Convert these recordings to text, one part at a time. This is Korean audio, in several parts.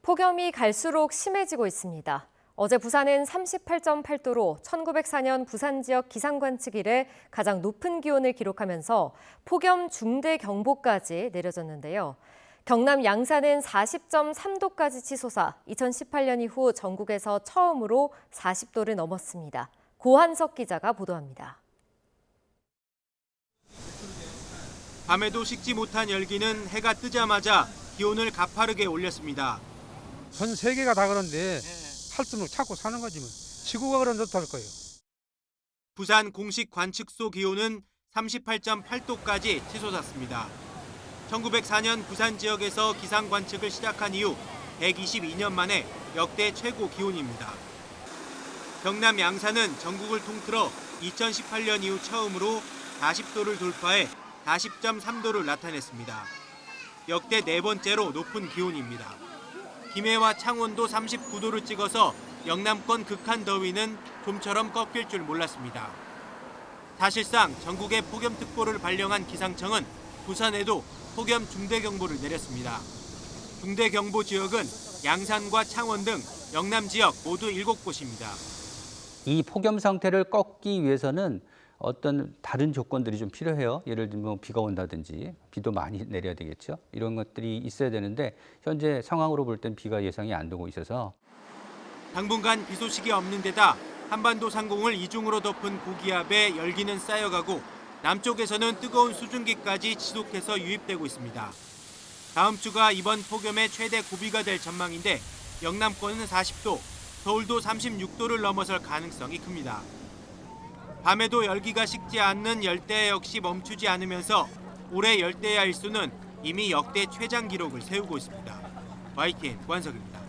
폭염이 갈수록 심해지고 있습니다. 어제 부산은 38.8도로 1904년 부산 지역 기상관측 이래 가장 높은 기온을 기록하면서 폭염 중대 경보까지 내려졌는데요. 경남 양산은 40.3도까지 치솟아 2018년 이후 전국에서 처음으로 40도를 넘었습니다. 고한석 기자가 보도합니다. 밤에도 식지 못한 열기는 해가 뜨자마자 기온을 가파르게 올렸습니다. 전 세계가 다 그런데 할 수 없는 찾고 사는 거지 뭐. 지구가 그런 좋다 할 거예요. 부산 공식 관측소 기온은 38.8도까지 치솟았습니다. 1904년 부산 지역에서 기상 관측을 시작한 이후 122년 만에 역대 최고 기온입니다. 경남 양산은 전국을 통틀어 2018년 이후 처음으로 40도를 돌파해 40.3도를 나타냈습니다. 역대 네 번째로 높은 기온입니다. 김해와 창원도 39도를 찍어서 영남권 극한 더위는 좀처럼 꺾일 줄 몰랐습니다. 사실상 전국에 폭염특보를 발령한 기상청은 부산에도 폭염 중대경보를 내렸습니다. 중대경보 지역은 양산과 창원 등 영남 지역 모두 7곳입니다. 이 폭염 상태를 꺾기 위해서는 어떤 다른 조건들이 좀 필요해요. 예를 들면 비가 온다든지 비도 많이 내려야 되겠죠. 이런 것들이 있어야 되는데 현재 상황으로 볼 땐 비가 예상이 안 되고 있어서 당분간 비 소식이 없는 데다 한반도 상공을 이중으로 덮은 고기압에 열기는 쌓여가고 남쪽에서는 뜨거운 수증기까지 지속해서 유입되고 있습니다. 다음 주가 이번 폭염의 최대 고비가 될 전망인데 영남권은 40도, 서울도 36도를 넘어설 가능성이 큽니다. 밤에도 열기가 식지 않는 열대야 역시 멈추지 않으면서 올해 열대야 일수는 이미 역대 최장 기록을 세우고 있습니다. YTN 고한석입니다.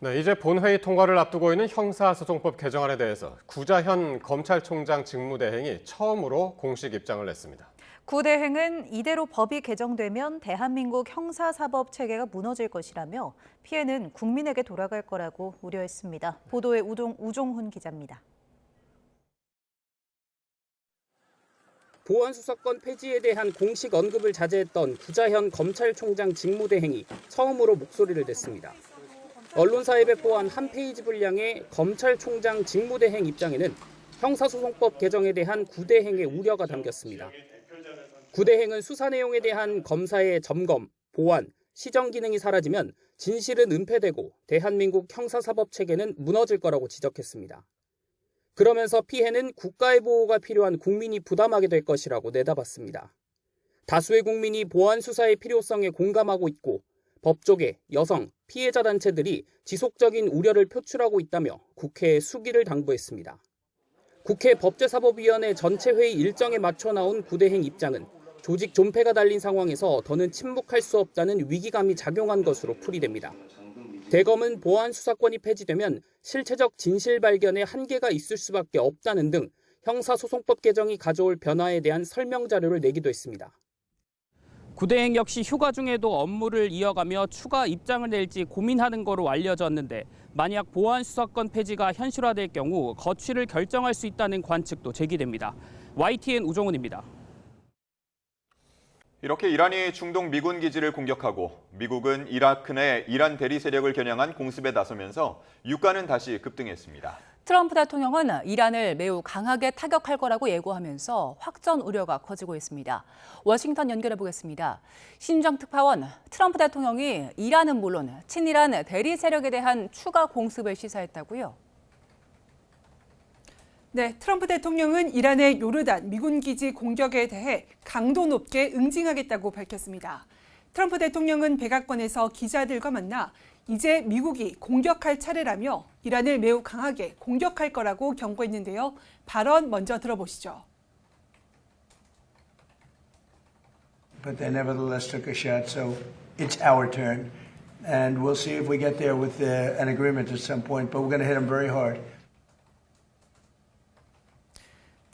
네, 이제 본회의 통과를 앞두고 있는 형사소송법 개정안에 대해서 구자현 검찰총장 직무대행이 처음으로 공식 입장을 냈습니다. 구 대행은 이대로 법이 개정되면 대한민국 형사사법 체계가 무너질 것이라며 피해는 국민에게 돌아갈 거라고 우려했습니다. 보도에 우종훈 기자입니다. 보안수사권 폐지에 대한 공식 언급을 자제했던 구자현 검찰총장 직무대행이 처음으로 목소리를 냈습니다. 언론사에 배포한 한 페이지 분량의 검찰총장 직무대행 입장에는 형사소송법 개정에 대한 구 대행의 우려가 담겼습니다. 구 대행은 수사 내용에 대한 검사의 점검, 보완, 시정 기능이 사라지면 진실은 은폐되고 대한민국 형사사법 체계는 무너질 거라고 지적했습니다. 그러면서 피해는 국가의 보호가 필요한 국민이 부담하게 될 것이라고 내다봤습니다. 다수의 국민이 보안 수사의 필요성에 공감하고 있고 법조계, 여성, 피해자 단체들이 지속적인 우려를 표출하고 있다며 국회에 수기를 당부했습니다. 국회 법제사법위원회 전체 회의 일정에 맞춰 나온 구대행 입장은 조직 존폐가 달린 상황에서 더는 침묵할 수 없다는 위기감이 작용한 것으로 풀이됩니다. 대검은 보안 수사권이 폐지되면 실체적 진실 발견에 한계가 있을 수밖에 없다는 등 형사소송법 개정이 가져올 변화에 대한 설명 자료를 내기도 했습니다. 구대행 역시 휴가 중에도 업무를 이어가며 추가 입장을 낼지 고민하는 거로 알려졌는데 만약 보안 수사권 폐지가 현실화될 경우 거취를 결정할 수 있다는 관측도 제기됩니다. YTN 우종훈입니다. 이렇게 이란이 중동 미군 기지를 공격하고 미국은 이라크 내 이란 대리 세력을 겨냥한 공습에 나서면서 유가는 다시 급등했습니다. 트럼프 대통령은 이란을 매우 강하게 타격할 거라고 예고하면서 확전 우려가 커지고 있습니다. 워싱턴 연결해 보겠습니다. 신정 특파원, 트럼프 대통령이 이란은 물론 친이란 대리 세력에 대한 추가 공습을 시사했다고요? 네, 트럼프 대통령은 이란의 요르단 미군 기지 공격에 대해 강도 높게 응징하겠다고 밝혔습니다. 트럼프 대통령은 백악관에서 기자들과 만나 이제 미국이 공격할 차례라며 이란을 매우 강하게 공격할 거라고 경고했는데요. 발언 먼저 들어보시죠. But they nevertheless took a shot, so it's our turn. And we'll see if we get there with an agreement at some point, but we're going to hit them very hard.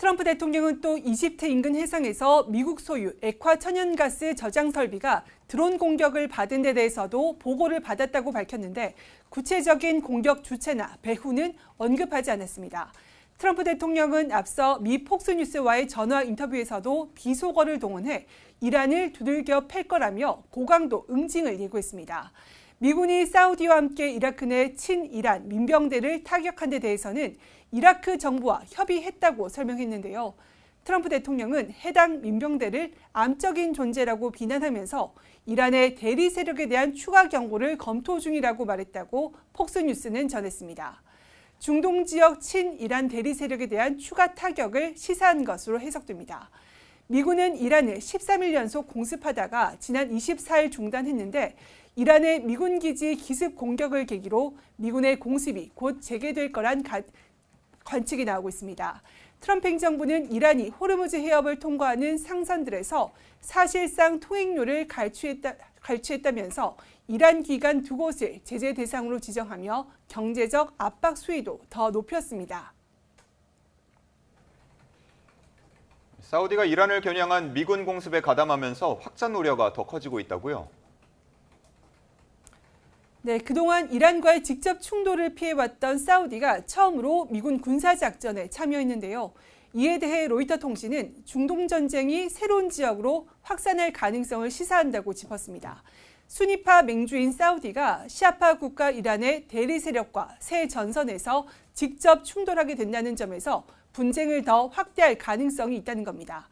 트럼프 대통령은 또 이집트 인근 해상에서 미국 소유 액화 천연가스 저장 설비가 드론 공격을 받은 데 대해서도 보고를 받았다고 밝혔는데 구체적인 공격 주체나 배후는 언급하지 않았습니다. 트럼프 대통령은 앞서 미 폭스뉴스와의 전화 인터뷰에서도 비속어를 동원해 이란을 두들겨 팰 거라며 고강도 응징을 예고했습니다. 미군이 사우디와 함께 이라크 내 친이란 민병대를 타격한 데 대해서는 이라크 정부와 협의했다고 설명했는데요. 트럼프 대통령은 해당 민병대를 암적인 존재라고 비난하면서 이란의 대리 세력에 대한 추가 경고를 검토 중이라고 말했다고 폭스뉴스는 전했습니다. 중동 지역 친이란 대리 세력에 대한 추가 타격을 시사한 것으로 해석됩니다. 미군은 이란을 13일 연속 공습하다가 지난 24일 중단했는데 이란의 미군 기지 기습 공격을 계기로 미군의 공습이 곧 재개될 거란 관측이 나오고 있습니다. 트럼프 행정부는 이란이 호르무즈 해협을 통과하는 상선들에서 사실상 통행료를 갈취했다면서 이란 기관 2곳을 제재 대상으로 지정하며 경제적 압박 수위도 더 높였습니다. 사우디가 이란을 겨냥한 미군 공습에 가담하면서 확산 우려가 더 커지고 있다고요? 네, 그동안 이란과의 직접 충돌을 피해왔던 사우디가 처음으로 미군 군사작전에 참여했는데요. 이에 대해 로이터 통신은 중동 전쟁이 새로운 지역으로 확산할 가능성을 시사한다고 짚었습니다. 수니파 맹주인 사우디가 시아파 국가 이란의 대리 세력과 새 전선에서 직접 충돌하게 된다는 점에서 분쟁을 더 확대할 가능성이 있다는 겁니다.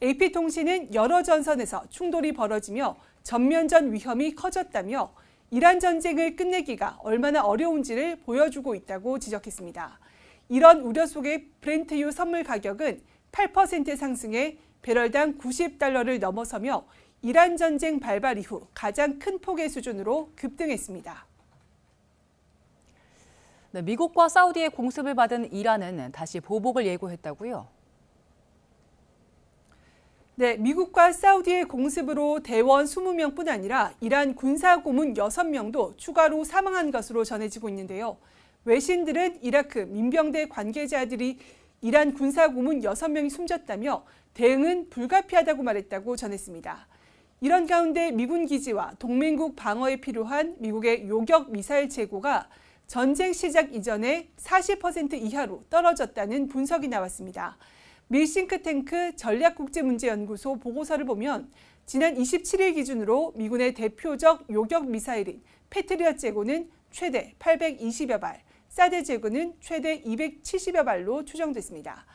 AP통신은 여러 전선에서 충돌이 벌어지며 전면전 위험이 커졌다며 이란 전쟁을 끝내기가 얼마나 어려운지를 보여주고 있다고 지적했습니다. 이런 우려 속에 브렌트유 선물 가격은 8% 상승해 배럴당 $90를 넘어서며 이란 전쟁 발발 이후 가장 큰 폭의 수준으로 급등했습니다. 네, 미국과 사우디의 공습을 받은 이란은 다시 보복을 예고했다고요? 네, 미국과 사우디의 공습으로 대원 20명뿐 아니라 이란 군사고문 6명도 추가로 사망한 것으로 전해지고 있는데요. 외신들은 이라크 민병대 관계자들이 이란 군사고문 6명이 숨졌다며 대응은 불가피하다고 말했다고 전했습니다. 이런 가운데 미군 기지와 동맹국 방어에 필요한 미국의 요격 미사일 재고가 전쟁 시작 이전에 40% 이하로 떨어졌다는 분석이 나왔습니다. 미 싱크탱크 전략국제문제연구소 보고서를 보면 지난 27일 기준으로 미군의 대표적 요격 미사일인 패트리엇 재고는 최대 820여 발, 사드 재고는 최대 270여 발로 추정됐습니다.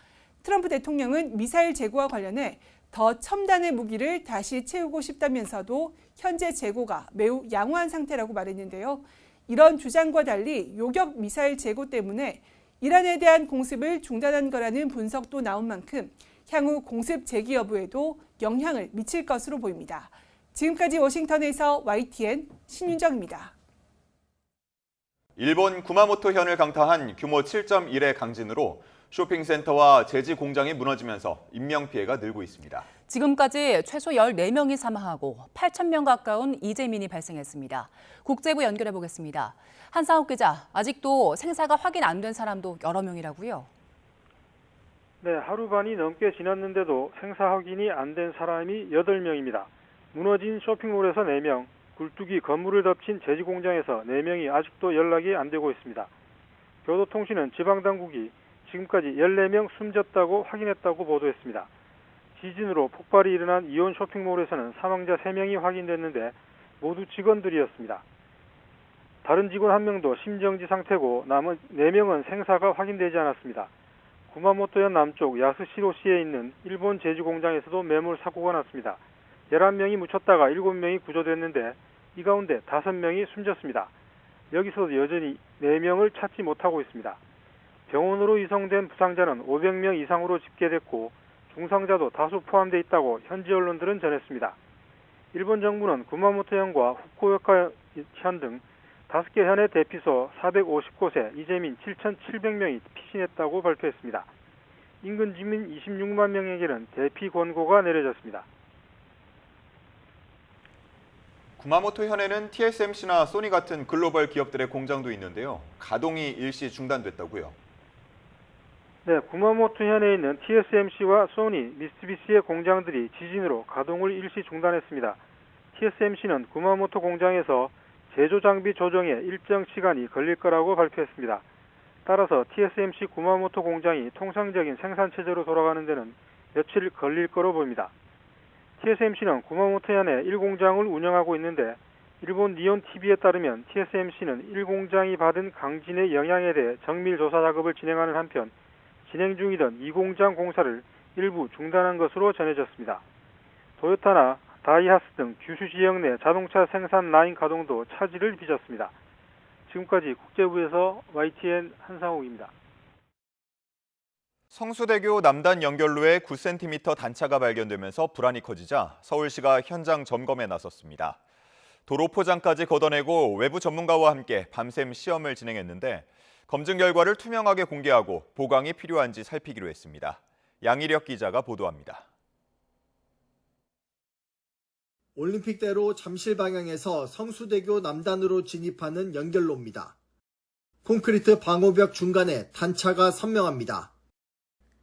트럼프 대통령은 미사일 재고와 관련해 더 첨단의 무기를 다시 채우고 싶다면서도 현재 재고가 매우 양호한 상태라고 말했는데요. 이런 주장과 달리 요격 미사일 재고 때문에 이란에 대한 공습을 중단한 거라는 분석도 나온 만큼 향후 공습 재개 여부에도 영향을 미칠 것으로 보입니다. 지금까지 워싱턴에서 YTN 신윤정입니다. 일본 구마모토현을 강타한 규모 7.1의 강진으로 쇼핑센터와 제지 공장이 무너지면서 인명피해가 늘고 있습니다. 지금까지 최소 14명이 사망하고 8,000명 가까운 이재민이 발생했습니다. 국제부 연결해 보겠습니다. 한상욱 기자, 아직도 생사가 확인 안 된 사람도 여러 명이라고요? 네, 하루 반이 넘게 지났는데도 생사 확인이 안 된 사람이 8명입니다. 무너진 쇼핑몰에서 4명, 굴뚝이 건물을 덮친 제지 공장에서 4명이 아직도 연락이 안 되고 있습니다. 교도통신은 지방당국이 지금까지 14명 숨졌다고 확인했다고 보도했습니다. 지진으로 폭발이 일어난 이온 쇼핑몰에서는 사망자 3명이 확인됐는데 모두 직원들이었습니다. 다른 직원 1명도 심정지 상태고 남은 4명은 생사가 확인되지 않았습니다. 구마모토현 남쪽 야스시로시에 있는 일본 제지 공장에서도 매몰 사고가 났습니다. 11명이 묻혔다가 7명이 구조됐는데 이 가운데 5명이 숨졌습니다. 여기서도 여전히 4명을 찾지 못하고 있습니다. 병원으로 이송된 부상자는 500명 이상으로 집계됐고 중상자도 다수 포함되어 있다고 현지 언론들은 전했습니다. 일본 정부는 구마모토현과 후쿠오카현 등 5개 현의 대피소 450곳에 이재민 7,700명이 피신했다고 발표했습니다. 인근 주민 26만 명에게는 대피 권고가 내려졌습니다. 구마모토현에는 TSMC나 소니 같은 글로벌 기업들의 공장도 있는데요. 가동이 일시 중단됐다고요? 네, 구마모토현에 있는 TSMC와 소니, 미쓰비시의 공장들이 지진으로 가동을 일시 중단했습니다. TSMC는 구마모토 공장에서 제조 장비 조정에 일정 시간이 걸릴 거라고 발표했습니다. 따라서 TSMC 구마모토 공장이 통상적인 생산 체제로 돌아가는 데는 며칠 걸릴 거로 보입니다. TSMC는 구마모토현에 1공장을 운영하고 있는데 일본 니온 TV에 따르면 TSMC는 1공장이 받은 강진의 영향에 대해 정밀 조사 작업을 진행하는 한편 진행 중이던 2공장 공사를 일부 중단한 것으로 전해졌습니다. 토요타나 다이하스 등 규슈 지역 내 자동차 생산 라인 가동도 차질을 빚었습니다. 지금까지 국제부에서 YTN 한상욱입니다. 성수대교 남단 연결로에 9cm 단차가 발견되면서 불안이 커지자 서울시가 현장 점검에 나섰습니다. 도로 포장까지 걷어내고 외부 전문가와 함께 밤샘 시험을 진행했는데 검증 결과를 투명하게 공개하고 보강이 필요한지 살피기로 했습니다. 양희력 기자가 보도합니다. 올림픽대로 잠실 방향에서 성수대교 남단으로 진입하는 연결로입니다. 콘크리트 방호벽 중간에 단차가 선명합니다.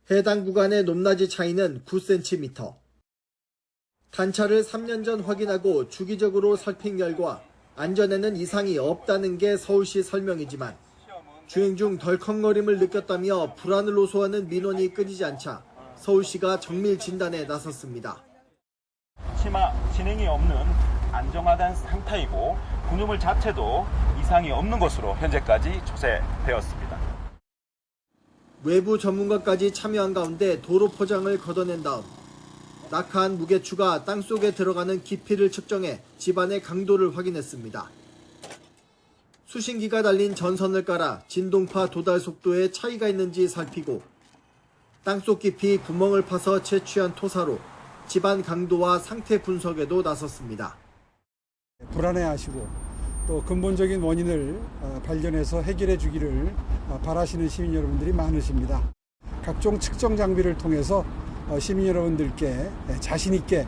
해당 구간의 높낮이 차이는 9cm. 단차를 3년 전 확인하고 주기적으로 살핀 결과 안전에는 이상이 없다는 게 서울시 설명이지만 주행 중 덜컹거림을 느꼈다며 불안을 호소하는 민원이 끊이지 않자 서울시가 정밀 진단에 나섰습니다. 치마 진행이 없는 안정화된 상태이고 구조물 자체도 이상이 없는 것으로 현재까지 조사되었습니다. 외부 전문가까지 참여한 가운데 도로 포장을 걷어낸 다음 낙하한 무게추가 땅속에 들어가는 깊이를 측정해 집안의 강도를 확인했습니다. 수신기가 달린 전선을 깔아 진동파 도달 속도에 차이가 있는지 살피고 땅속 깊이 구멍을 파서 채취한 토사로 집안 강도와 상태 분석에도 나섰습니다. 불안해하시고 또 근본적인 원인을 발견해서 해결해 주기를 바라시는 시민 여러분들이 많으십니다. 각종 측정 장비를 통해서 시민 여러분들께 자신 있게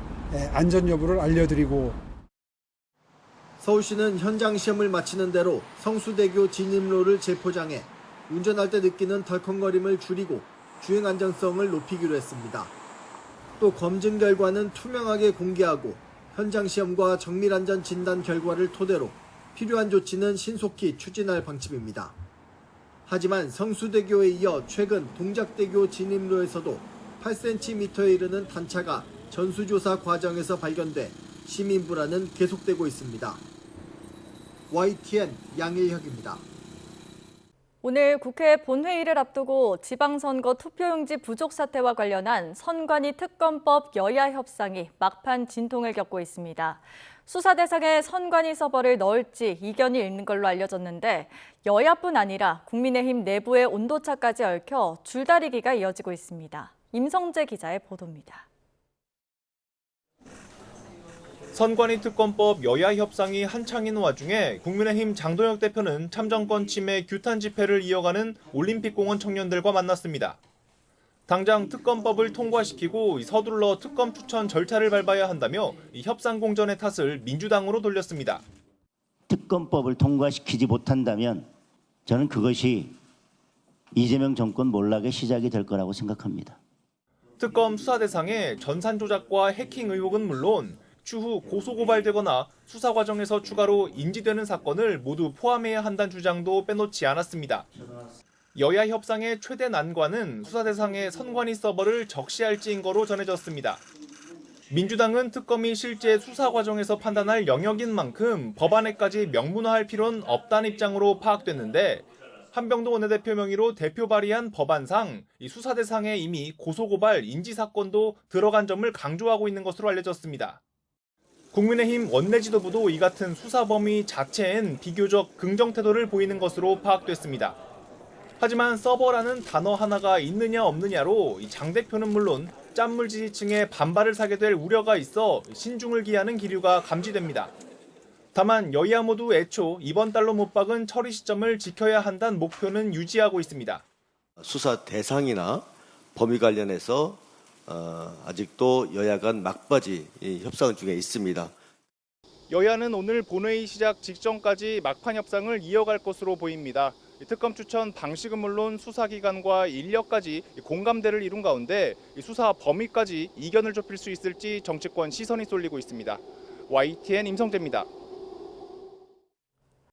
안전 여부를 알려드리고 서울시는 현장 시험을 마치는 대로 성수대교 진입로를 재포장해 운전할 때 느끼는 덜컹거림을 줄이고 주행 안전성을 높이기로 했습니다. 또 검증 결과는 투명하게 공개하고 현장 시험과 정밀 안전 진단 결과를 토대로 필요한 조치는 신속히 추진할 방침입니다. 하지만 성수대교에 이어 최근 동작대교 진입로에서도 8cm에 이르는 단차가 전수조사 과정에서 발견돼 시민 불안은 계속되고 있습니다. YTN 양일혁입니다. 오늘 국회 본회의를 앞두고 지방선거 투표용지 부족 사태와 관련한 선관위 특검법 여야 협상이 막판 진통을 겪고 있습니다. 수사 대상에 선관위 서버를 넣을지 이견이 있는 걸로 알려졌는데 여야뿐 아니라 국민의힘 내부의 온도차까지 얽혀 줄다리기가 이어지고 있습니다. 임성재 기자의 보도입니다. 선관위 특검법 여야 협상이 한창인 와중에 국민의힘 장동혁 대표는 참정권 침해 규탄 집회를 이어가는 올림픽공원 청년들과 만났습니다. 당장 특검법을 통과시키고 서둘러 특검 추천 절차를 밟아야 한다며 협상 공전의 탓을 민주당으로 돌렸습니다. 특검법을 통과시키지 못한다면 저는 그것이 이재명 정권 몰락의 시작이 될 거라고 생각합니다. 특검 수사 대상에 전산 조작과 해킹 의혹은 물론 추후 고소고발되거나 수사 과정에서 추가로 인지되는 사건을 모두 포함해야 한다는 주장도 빼놓지 않았습니다. 여야 협상의 최대 난관은 수사 대상의 선관위 서버를 적시할지인 거로 전해졌습니다. 민주당은 특검이 실제 수사 과정에서 판단할 영역인 만큼 법안에까지 명문화할 필요는 없다는 입장으로 파악됐는데 한병도 원내대표 명의로 대표 발의한 법안상 이 수사 대상에 이미 고소고발 인지 사건도 들어간 점을 강조하고 있는 것으로 알려졌습니다. 국민의힘 원내 지도부도 이 같은 수사 범위 자체엔 비교적 긍정 태도를 보이는 것으로 파악됐습니다. 하지만 서버라는 단어 하나가 있느냐 없느냐로 장 대표는 물론 짠물 지지층의 반발을 사게 될 우려가 있어 신중을 기하는 기류가 감지됩니다. 다만 여야 모두 애초 이번 달로 못 박은 처리 시점을 지켜야 한다는 목표는 유지하고 있습니다. 수사 대상이나 범위 관련해서 아직도 여야 간 막바지 협상 중에 있습니다. 여야는 오늘 본회의 시작 직전까지 막판 협상을 이어갈 것으로 보입니다. 특검 추천 방식은 물론 수사기관과 인력까지 공감대를 이룬 가운데 수사 범위까지 이견을 좁힐 수 있을지 정치권 시선이 쏠리고 있습니다. YTN 임성재입니다.